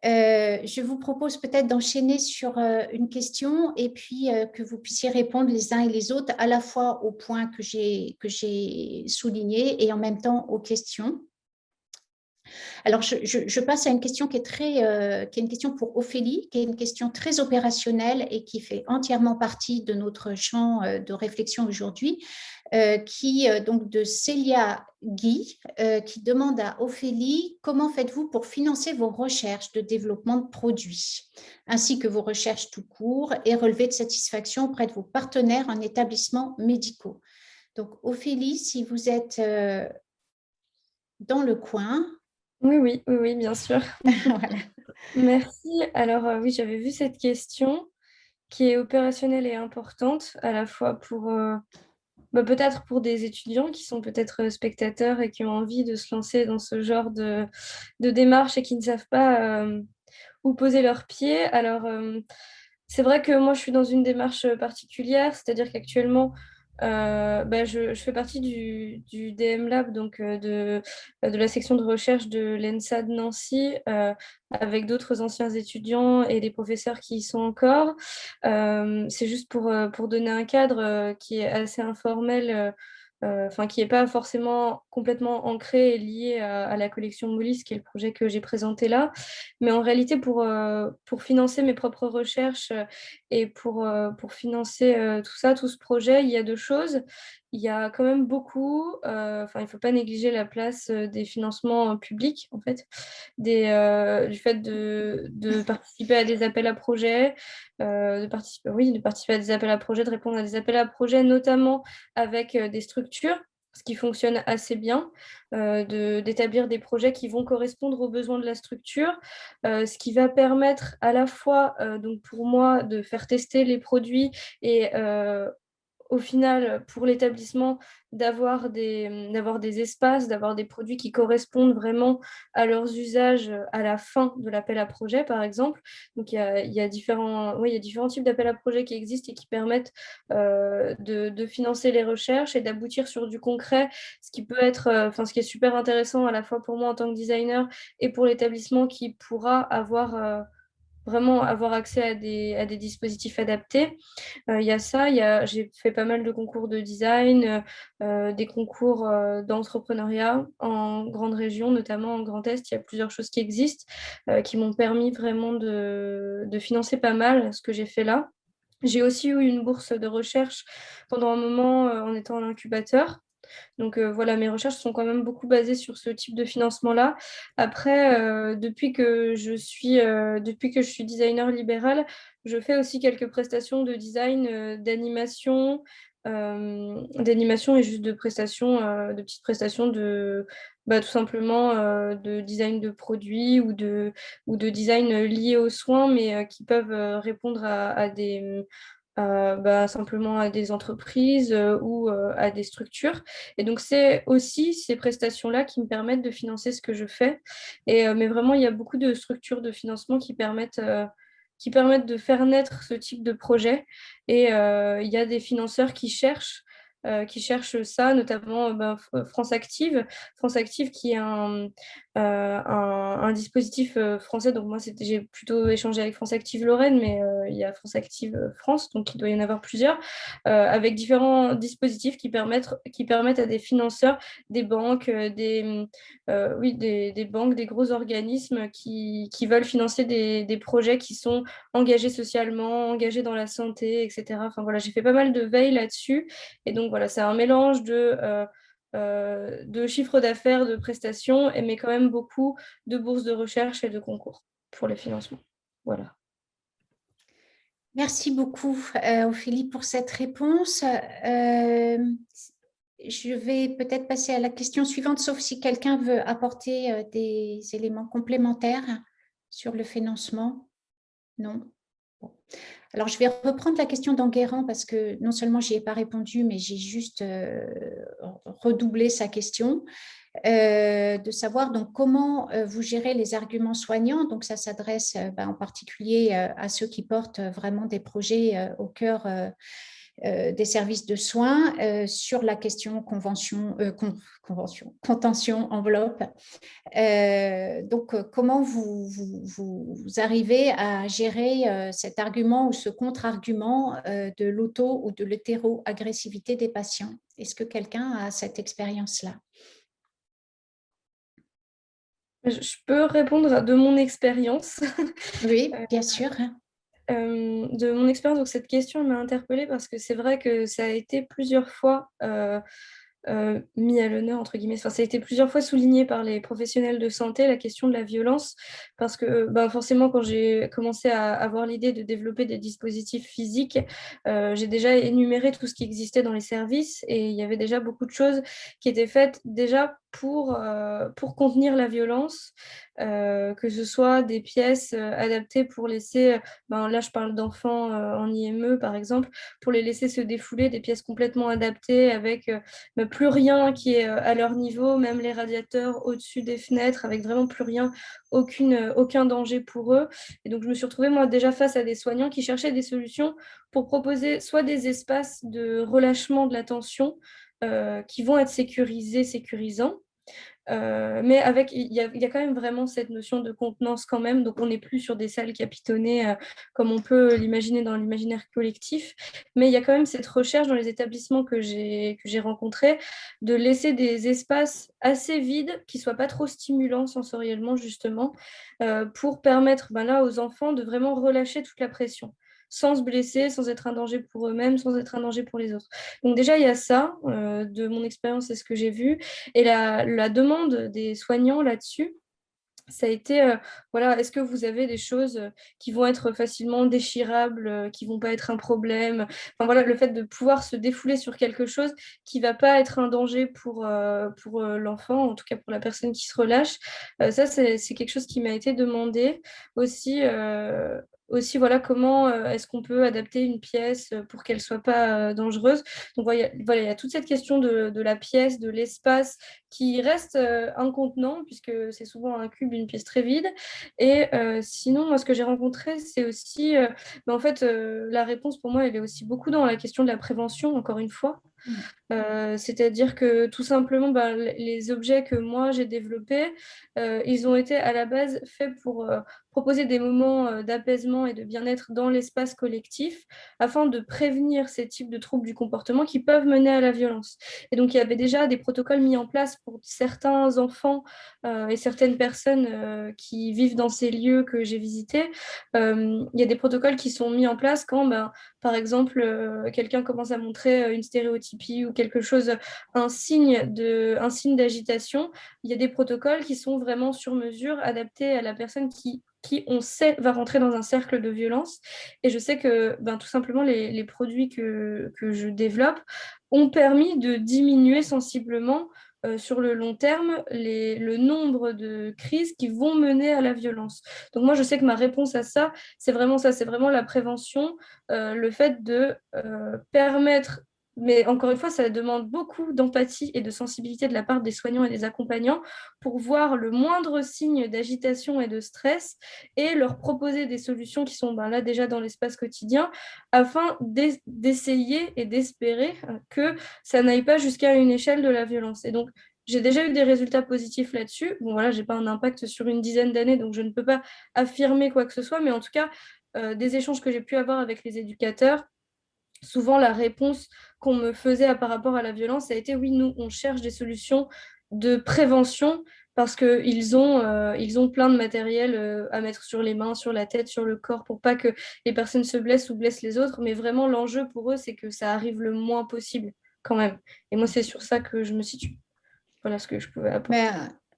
Je vous propose peut-être d'enchaîner sur une question et puis que vous puissiez répondre les uns et les autres à la fois aux points que j'ai soulignés et en même temps aux questions. Alors, je passe à une question qui est une question pour Ophélie, qui est une question très opérationnelle et qui fait entièrement partie de notre champ de réflexion aujourd'hui, donc de Célia Guy, qui demande à Ophélie: comment faites-vous pour financer vos recherches de développement de produits, ainsi que vos recherches tout court, et relever de satisfaction auprès de vos partenaires en établissements médicaux? Donc, Ophélie, si vous êtes dans le coin. Oui, oui, oui, oui, bien sûr. Voilà. Merci. Alors, oui, j'avais vu cette question qui est opérationnelle et importante, à la fois pour, peut-être pour des étudiants qui sont peut-être spectateurs et qui ont envie de se lancer dans ce genre de démarche et qui ne savent pas où poser leurs pieds. Alors, c'est vrai que moi, je suis dans une démarche particulière, c'est-à-dire qu'actuellement, je fais partie du DM Lab, donc de la section de recherche de l'ENSA de Nancy, avec d'autres anciens étudiants et des professeurs qui y sont encore. C'est juste pour donner un cadre qui est assez informel, qui n'est pas forcément complètement ancré et lié à la collection Molis, qui est le projet que j'ai présenté là. Mais en réalité, pour financer mes propres recherches et pour financer tout ça, tout ce projet, il y a deux choses. Il y a quand même beaucoup, il ne faut pas négliger la place des financements publics, en fait, du fait de participer à des appels à projets, de participer à des appels à projets, de répondre à des appels à projets, notamment avec des structures, ce qui fonctionne assez bien, d'établir des projets qui vont correspondre aux besoins de la structure, ce qui va permettre à la fois, donc pour moi, de faire tester les produits et au final, pour l'établissement, d'avoir des espaces, d'avoir des produits qui correspondent vraiment à leurs usages à la fin de l'appel à projet, par exemple. Donc, il y a différents types d'appels à projet qui existent et qui permettent de financer les recherches et d'aboutir sur du concret, ce qui peut être, ce qui est super intéressant à la fois pour moi en tant que designer et pour l'établissement qui pourra vraiment avoir accès à des dispositifs adaptés. Il y a ça, j'ai fait pas mal de concours de design, des concours d'entrepreneuriat en grande région, notamment en Grand Est. Il y a plusieurs choses qui existent, qui m'ont permis vraiment de financer pas mal ce que j'ai fait là. J'ai aussi eu une bourse de recherche pendant un moment en étant en incubateur. Donc voilà, mes recherches sont quand même beaucoup basées sur ce type de financement-là. Après, depuis que je suis designer libéral, je fais aussi quelques prestations de design, d'animation et juste de prestations, de petites prestations tout simplement de design de produits ou de design liés aux soins, mais qui peuvent répondre à des simplement à des entreprises ou à des structures. Et donc, c'est aussi ces prestations-là qui me permettent de financer ce que je fais. Mais vraiment, il y a beaucoup de structures de financement qui permettent de faire naître ce type de projet. Et il y a des financeurs qui cherchent ça, notamment France Active. France Active qui est un dispositif français. Donc moi, j'ai plutôt échangé avec France Active Lorraine, mais il y a France Active France, donc il doit y en avoir plusieurs, avec différents dispositifs qui permettent à des financeurs, des banques, des banques, des gros organismes qui veulent financer des projets qui sont engagés socialement, engagés dans la santé, etc. Enfin voilà, j'ai fait pas mal de veille là-dessus. Et donc voilà, c'est un mélange de chiffre d'affaires, de prestations, mais quand même beaucoup de bourses de recherche et de concours pour les financements. Voilà. Merci beaucoup, Ophélie, pour cette réponse. Je vais peut-être passer à la question suivante, sauf si quelqu'un veut apporter des éléments complémentaires sur le financement. Non. Bon. Alors, je vais reprendre la question d'Enguerrand parce que non seulement je n'y ai pas répondu, mais j'ai juste redoublé sa question. De savoir donc comment vous gérez les arguments soignants. Donc ça s'adresse en particulier à ceux qui portent vraiment des projets au cœur des services de soins sur la question contention enveloppe. Comment vous arrivez à gérer cet argument ou ce contre-argument de l'auto ou de l'hétéro-agressivité des patients? Est-ce que quelqu'un a cette expérience-là? Je peux répondre de mon expérience. Oui, bien sûr. De mon expérience, donc cette question m'a interpellée parce que c'est vrai que ça a été plusieurs fois mis à l'honneur, entre guillemets. Enfin, ça a été plusieurs fois souligné par les professionnels de santé, la question de la violence, parce que ben, forcément, quand j'ai commencé à avoir l'idée de développer des dispositifs physiques, j'ai déjà énuméré tout ce qui existait dans les services et il y avait déjà beaucoup de choses qui étaient faites déjà pour contenir la violence, que ce soit des pièces adaptées pour laisser, ben, là je parle d'enfants en IME par exemple, pour les laisser se défouler, des pièces complètement adaptées avec plus rien qui est à leur niveau, même les radiateurs au-dessus des fenêtres, avec vraiment plus rien, aucun danger pour eux. Et donc, je me suis retrouvée, moi, déjà face à des soignants qui cherchaient des solutions pour proposer soit des espaces de relâchement de la tension qui vont être sécurisants, mais avec, il y a quand même vraiment cette notion de contenance quand même, donc on n'est plus sur des salles capitonnées comme on peut l'imaginer dans l'imaginaire collectif, mais il y a quand même cette recherche dans les établissements que j'ai rencontrés de laisser des espaces assez vides, qui ne soient pas trop stimulants sensoriellement justement, pour permettre ben là, aux enfants de vraiment relâcher toute la pression sans se blesser, sans être un danger pour eux-mêmes, sans être un danger pour les autres. Donc déjà, il y a ça, de mon expérience, c'est ce que j'ai vu. Et la demande des soignants là-dessus, ça a été, voilà, est-ce que vous avez des choses qui vont être facilement déchirables, qui ne vont pas être un problème? Enfin voilà, le fait de pouvoir se défouler sur quelque chose qui ne va pas être un danger pour l'enfant, en tout cas pour la personne qui se relâche, ça, c'est quelque chose qui m'a été demandé. Aussi, voilà, comment est-ce qu'on peut adapter une pièce pour qu'elle ne soit pas dangereuse? Donc voilà, il y a toute cette question de la pièce, de l'espace qui reste incontenant, puisque c'est souvent un cube, une pièce très vide. Et sinon, moi, ce que j'ai rencontré, c'est aussi, en fait, la réponse pour moi, elle est aussi beaucoup dans la question de la prévention, encore une fois. C'est-à-dire que tout simplement, les objets que moi j'ai développés, ils ont été à la base faits pour proposer des moments d'apaisement et de bien-être dans l'espace collectif afin de prévenir ces types de troubles du comportement qui peuvent mener à la violence. Et donc, il y avait déjà des protocoles mis en place pour certains enfants et certaines personnes qui vivent dans ces lieux que j'ai visités. Il y a des protocoles qui sont mis en place quand, par exemple, quelqu'un commence à montrer une stéréotypie ou quelque chose, un signe d'agitation. Il y a des protocoles qui sont vraiment sur mesure, adaptés à la personne qui on sait, va rentrer dans un cercle de violence. Et je sais que tout simplement, les produits que je développe ont permis de diminuer sensiblement sur le long terme le nombre de crises qui vont mener à la violence. Donc moi, je sais que ma réponse à ça, c'est vraiment la prévention, le fait de permettre, mais encore une fois, ça demande beaucoup d'empathie et de sensibilité de la part des soignants et des accompagnants pour voir le moindre signe d'agitation et de stress et leur proposer des solutions qui sont là déjà dans l'espace quotidien afin d'essayer et d'espérer que ça n'aille pas jusqu'à une échelle de la violence. Et donc, j'ai déjà eu des résultats positifs là-dessus. Bon, voilà, je n'ai pas un impact sur une dizaine d'années, donc je ne peux pas affirmer quoi que ce soit, mais en tout cas, des échanges que j'ai pu avoir avec les éducateurs, souvent la réponse qu'on me faisait par rapport à la violence, ça a été oui, nous, on cherche des solutions de prévention parce ils ont plein de matériel à mettre sur les mains, sur la tête, sur le corps, pour pas que les personnes se blessent ou blessent les autres. Mais vraiment, l'enjeu pour eux, c'est que ça arrive le moins possible quand même. Et moi, c'est sur ça que je me situe. Voilà ce que je pouvais apporter.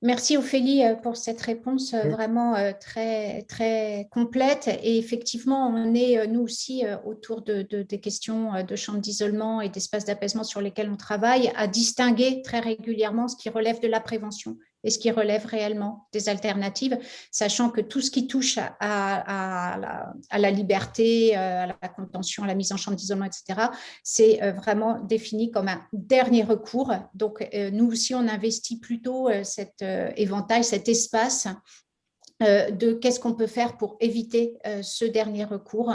Merci Ophélie pour cette réponse vraiment très, très complète. Et effectivement, on est nous aussi autour des questions de chambres d'isolement et d'espaces d'apaisement sur lesquels on travaille à distinguer très régulièrement ce qui relève de la prévention et ce qui relève réellement des alternatives, sachant que tout ce qui touche à la liberté, à la contention, à la mise en chambre d'isolement, etc., c'est vraiment défini comme un dernier recours. Donc, nous aussi, on investit plutôt cet éventail, cet espace de qu'est-ce qu'on peut faire pour éviter ce dernier recours.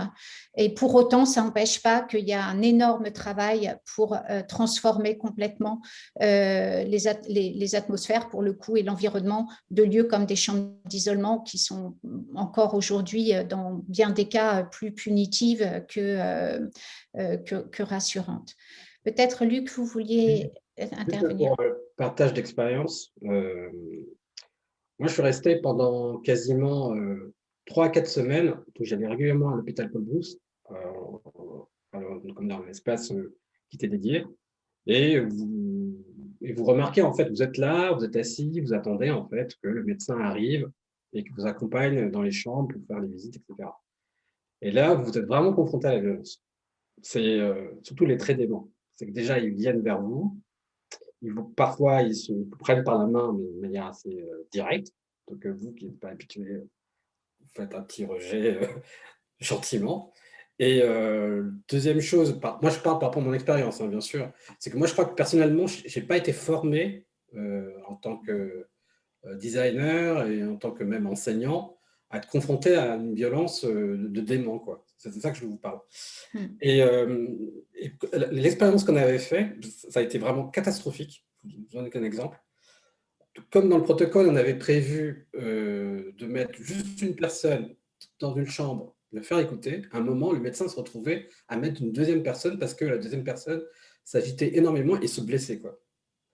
Et pour autant, ça n'empêche pas qu'il y a un énorme travail pour transformer complètement les atmosphères, pour le coup, et l'environnement de lieux comme des chambres d'isolement qui sont encore aujourd'hui, dans bien des cas, plus punitives que rassurantes. Peut-être, Luc, vous vouliez intervenir. Pour le partage d'expérience, Moi, je suis resté pendant quasiment 3 à 4 semaines. Donc, j'allais régulièrement à l'hôpital Paul Brousse, comme dans un espace qui était dédié. Et vous remarquez, en fait, vous êtes là, vous êtes assis, vous attendez, en fait, que le médecin arrive et que vous accompagne dans les chambres pour faire les visites, etc. Et là, vous êtes vraiment confronté à la violence. C'est surtout les traits d'aimant. C'est que déjà, ils viennent vers vous. Parfois, ils se prennent par la main, mais de manière assez directe. Donc, vous qui n'êtes pas habitué, vous faites un petit rejet gentiment. Et deuxième chose, moi je parle par rapport à mon expérience, hein, bien sûr, c'est que moi je crois que personnellement, je n'ai pas été formé en tant que designer et en tant que même enseignant à être confronté à une violence de dément, quoi. C'est de ça que je vous parle. Et l'expérience qu'on avait fait, ça a été vraiment catastrophique. Je vous donne qu'un exemple. Comme dans le protocole, on avait prévu de mettre juste une personne dans une chambre, le faire écouter, à un moment, le médecin se retrouvait à mettre une deuxième personne parce que la deuxième personne s'agitait énormément et se blessait, quoi.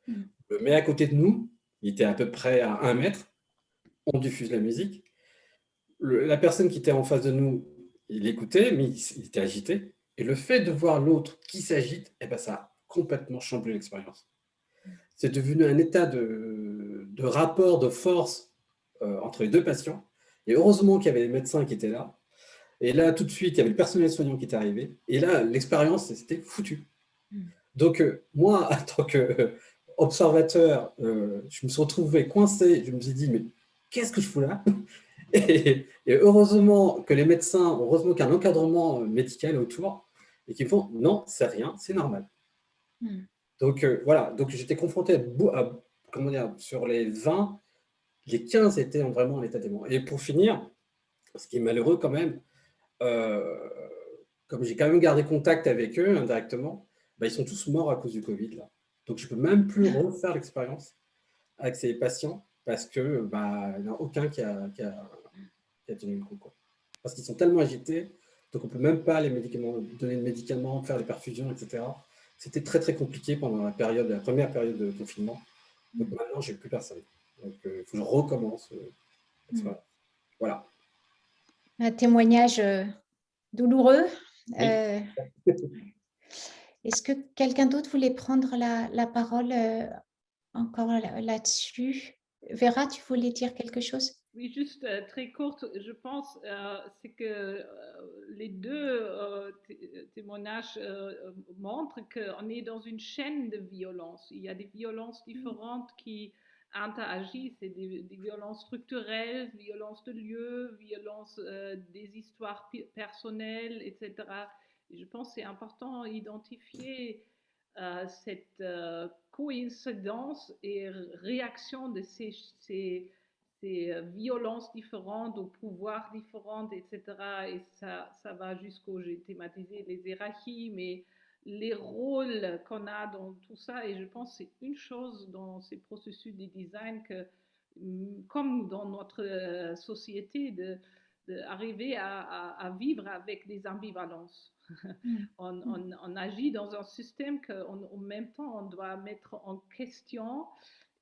Le met à côté de nous, il était à peu près à 1 mètre, on diffuse la musique. La personne qui était en face de nous, il écoutait, mais il était agité. Et le fait de voir l'autre qui s'agite, eh ben, ça a complètement chamboulé l'expérience. C'est devenu un état de rapport de force entre les deux patients. Et heureusement qu'il y avait les médecins qui étaient là. Et là, tout de suite, il y avait le personnel soignant qui était arrivé. Et là, l'expérience, c'était foutu. Donc, moi, en tant qu'observateur, je me suis retrouvé coincé. Je me suis dit, mais qu'est-ce que je fous là? Et heureusement que les médecins, heureusement qu'il y a un encadrement médical autour et qu'ils font, non, c'est rien, c'est normal. Donc, voilà, donc j'étais confronté comment dire, sur les 20, les 15 étaient vraiment en état d'aimant. Et pour finir, ce qui est malheureux quand même, comme j'ai quand même gardé contact avec eux indirectement, bah, ils sont tous morts à cause du Covid, là. Donc, je ne peux même plus refaire l'expérience avec ces patients parce que bah, il n'y en a aucun qui a tenu le coup, quoi. Parce qu'ils sont tellement agités, donc on ne peut même pas donner de médicaments, faire des perfusions, etc. C'était très, très compliqué pendant la première période de confinement. Donc maintenant, je n'ai plus personne. Donc, il faut que je recommence. Voilà. Un témoignage douloureux. Oui. Est-ce que quelqu'un d'autre voulait prendre la parole encore là-dessus? Vera, tu voulais dire quelque chose? Oui, juste très courte, je pense, c'est que les deux témoignages montrent qu'on est dans une chaîne de violence. Il y a des violences différentes qui interagissent, c'est des violences structurelles, violences de lieu, violences des histoires personnelles, etc. Et je pense que c'est important d'identifier cette coïncidence et réaction de ces violences différentes, aux pouvoirs différents, etc. Et ça va jusqu'au, j'ai thématisé les hiérarchies, mais les rôles qu'on a dans tout ça. Et je pense que c'est une chose dans ces processus de design que, comme dans notre société, d'arriver à vivre avec des ambivalences. On agit dans un système qu'en même temps, on doit mettre en question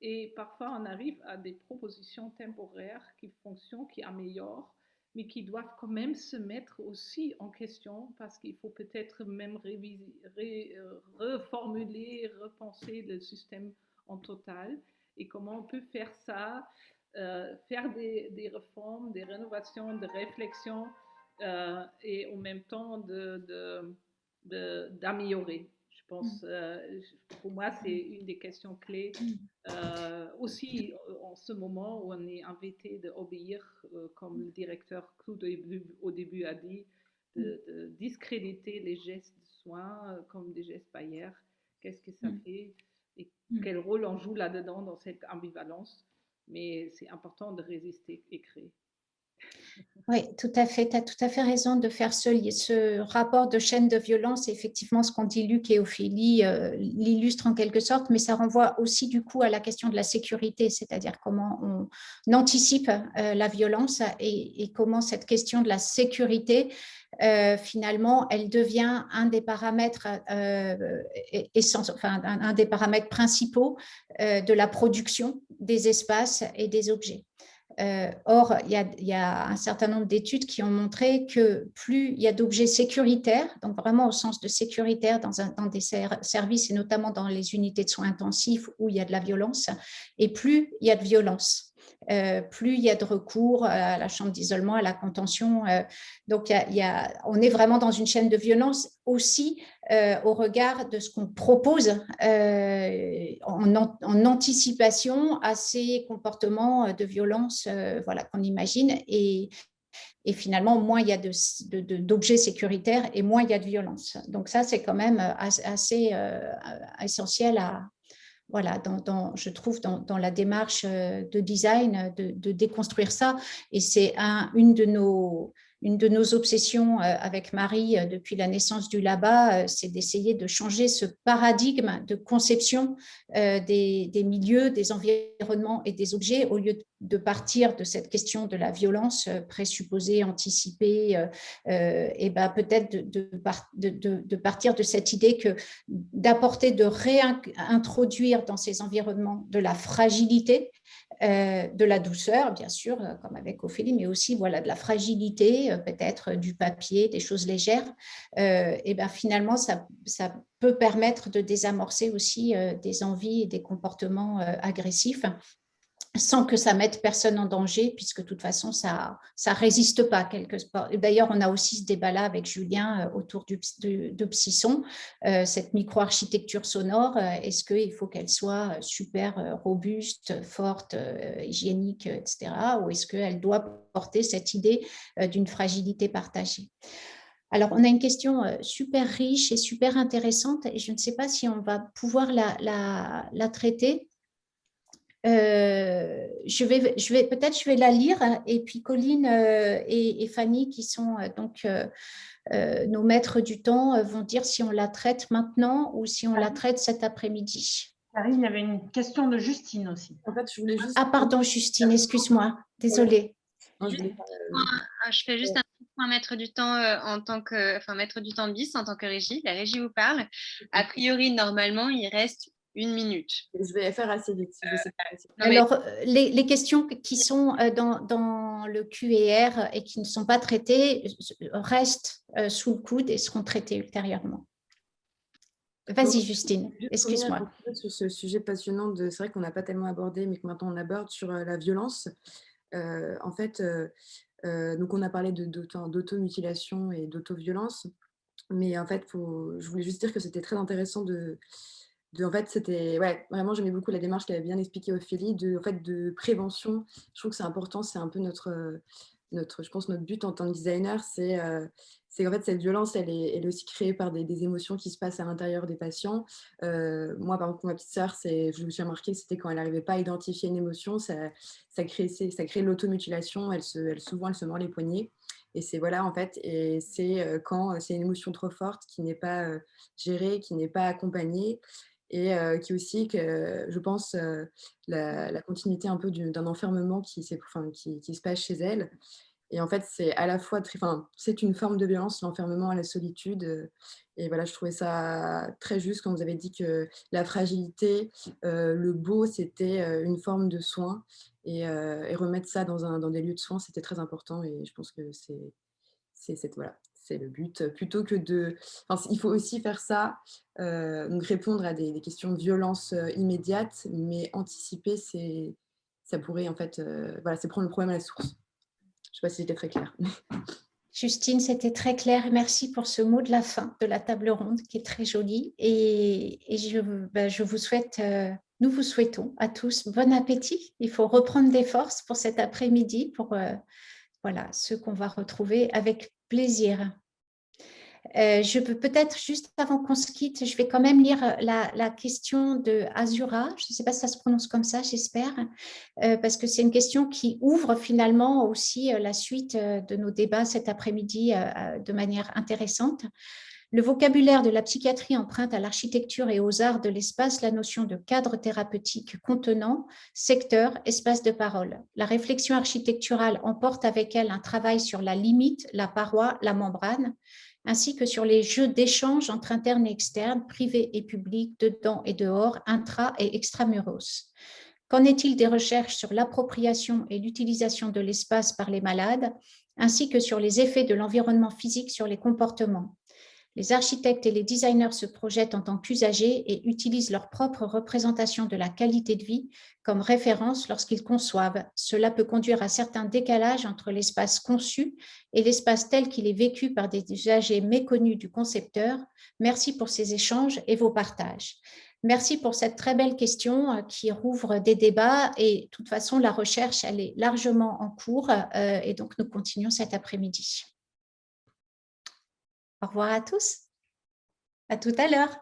et parfois on arrive à des propositions temporaires qui fonctionnent, qui améliorent, mais qui doivent quand même se mettre aussi en question parce qu'il faut peut-être même reformuler, repenser le système en total et comment on peut faire ça, faire des réformes, des rénovations, des réflexions et en même temps d'améliorer. Je pense, pour moi, c'est une des questions clés. Aussi, en ce moment où on est invité d'obéir, comme le directeur au début a dit, de discréditer les gestes de soins comme des gestes barrières. Qu'est-ce que ça fait et quel rôle on joue là-dedans dans cette ambivalence. Mais c'est important de résister et créer. Oui, tout à fait. Tu as tout à fait raison de faire ce rapport de chaîne de violence. Effectivement, ce qu'ont dit Luc et Ophélie l'illustre en quelque sorte, mais ça renvoie aussi du coup à la question de la sécurité, c'est-à-dire comment on anticipe la violence et comment cette question de la sécurité finalement, elle devient un des paramètres un des paramètres principaux de la production des espaces et des objets. Or, il y a un certain nombre d'études qui ont montré que plus il y a d'objets sécuritaires, donc vraiment au sens de sécuritaire dans des services et notamment dans les unités de soins intensifs où il y a de la violence, et plus il y a de violence. Plus il y a de recours à la chambre d'isolement, à la contention. Donc, on est vraiment dans une chaîne de violence aussi au regard de ce qu'on propose en anticipation à ces comportements de violence qu'on imagine. Et finalement, moins il y a d'objets sécuritaires et moins il y a de violence. Donc ça, c'est quand même assez essentiel je trouve, dans la démarche de design, de déconstruire ça. Et c'est une de nos obsessions avec Marie depuis la naissance du LABA, c'est d'essayer de changer ce paradigme de conception des milieux, des environnements et des objets, au lieu de partir de cette question de la violence présupposée, anticipée, et peut-être de partir de cette idée que d'apporter, de réintroduire dans ces environnements de la fragilité, de la douceur, bien sûr, comme avec Ophélie, mais aussi de la fragilité, peut-être du papier, des choses légères. Et finalement, ça peut permettre de désamorcer aussi des envies et des comportements agressifs, sans que ça mette personne en danger, puisque de toute façon, ça résiste pas quelque part. D'ailleurs, on a aussi ce débat-là avec Julien autour de Psyson, cette micro-architecture sonore. Est-ce qu'il faut qu'elle soit super robuste, forte, hygiénique, etc. ou est-ce qu'elle doit porter cette idée d'une fragilité partagée? Alors, on a une question super riche et super intéressante, et je ne sais pas si on va pouvoir la traiter. Je vais la lire, et puis Colline et Fanny, qui sont nos maîtres du temps, vont dire si on la traite maintenant ou si on la traite cet après-midi. Karine, il y avait une question de Justine aussi. En fait, je voulais juste... Ah, pardon, Justine, excuse-moi, désolée. Je fais juste un point maître du temps en tant que, maître du temps bis en tant que régie. La régie vous parle. A priori, normalement, il reste 1 minute. Je vais faire assez vite. Alors, les questions qui sont dans le QR et qui ne sont pas traitées restent sous le coude et seront traitées ultérieurement. Vas-y, Justine, excuse-moi. Sur ce sujet passionnant, c'est vrai qu'on n'a pas tellement abordé, mais que maintenant on aborde sur la violence. En fait, donc on a parlé d'automutilation et d'autoviolence, mais en fait, je voulais juste dire que c'était très intéressant en fait, c'était vraiment, j'aimais beaucoup la démarche qu'avait bien expliqué Ophélie de prévention. Je trouve que c'est important, c'est un peu je pense notre but en tant que designer, c'est qu'en fait cette violence, elle est aussi créée par des émotions qui se passent à l'intérieur des patients. Moi, par exemple, pour ma petite sœur, je me suis remarqué que c'était quand elle n'arrivait pas à identifier une émotion, ça crée l'automutilation. Souvent, elle se mord les poignets. Et c'est en fait, et c'est quand c'est une émotion trop forte qui n'est pas gérée, qui n'est pas accompagnée, et qui aussi, je pense, la continuité un peu d'un enfermement qui se passe chez elle. Et en fait, c'est à la fois c'est une forme de violence, l'enfermement à la solitude. Et voilà, je trouvais ça très juste quand vous avez dit que la fragilité, le beau, c'était une forme de soin. Et remettre ça dans des lieux de soins, c'était très important. Et je pense que c'est le but. Plutôt que il faut aussi faire ça, donc répondre à des questions de violence immédiate, mais anticiper, ça pourrait en fait, c'est prendre le problème à la source. Je ne sais pas si c'était très clair. Justine, c'était très clair. Merci pour ce mot de la fin de la table ronde qui est très joli. Et je vous souhaite, nous vous souhaitons à tous bon appétit. Il faut reprendre des forces pour cet après-midi, pour ce qu'on va retrouver avec plaisir. Je peux peut-être, juste avant qu'on se quitte, je vais quand même lire la question de Azura. Je ne sais pas si ça se prononce comme ça, j'espère, parce que c'est une question qui ouvre finalement aussi la suite de nos débats cet après-midi de manière intéressante. Le vocabulaire de la psychiatrie emprunte à l'architecture et aux arts de l'espace la notion de cadre thérapeutique contenant, secteur, espace de parole. La réflexion architecturale emporte avec elle un travail sur la limite, la paroi, la membrane, ainsi que sur les jeux d'échange entre internes et externes, privés et publics, dedans et dehors, intra- et extramuros. Qu'en est-il des recherches sur l'appropriation et l'utilisation de l'espace par les malades, ainsi que sur les effets de l'environnement physique sur les comportements? Les architectes et les designers se projettent en tant qu'usagers et utilisent leur propre représentation de la qualité de vie comme référence lorsqu'ils conçoivent. Cela peut conduire à certains décalages entre l'espace conçu et l'espace tel qu'il est vécu par des usagers méconnus du concepteur. Merci pour ces échanges et vos partages. Merci pour cette très belle question qui rouvre des débats et de toute façon, la recherche, elle est largement en cours et donc nous continuons cet après-midi. Au revoir à tous. À tout à l'heure.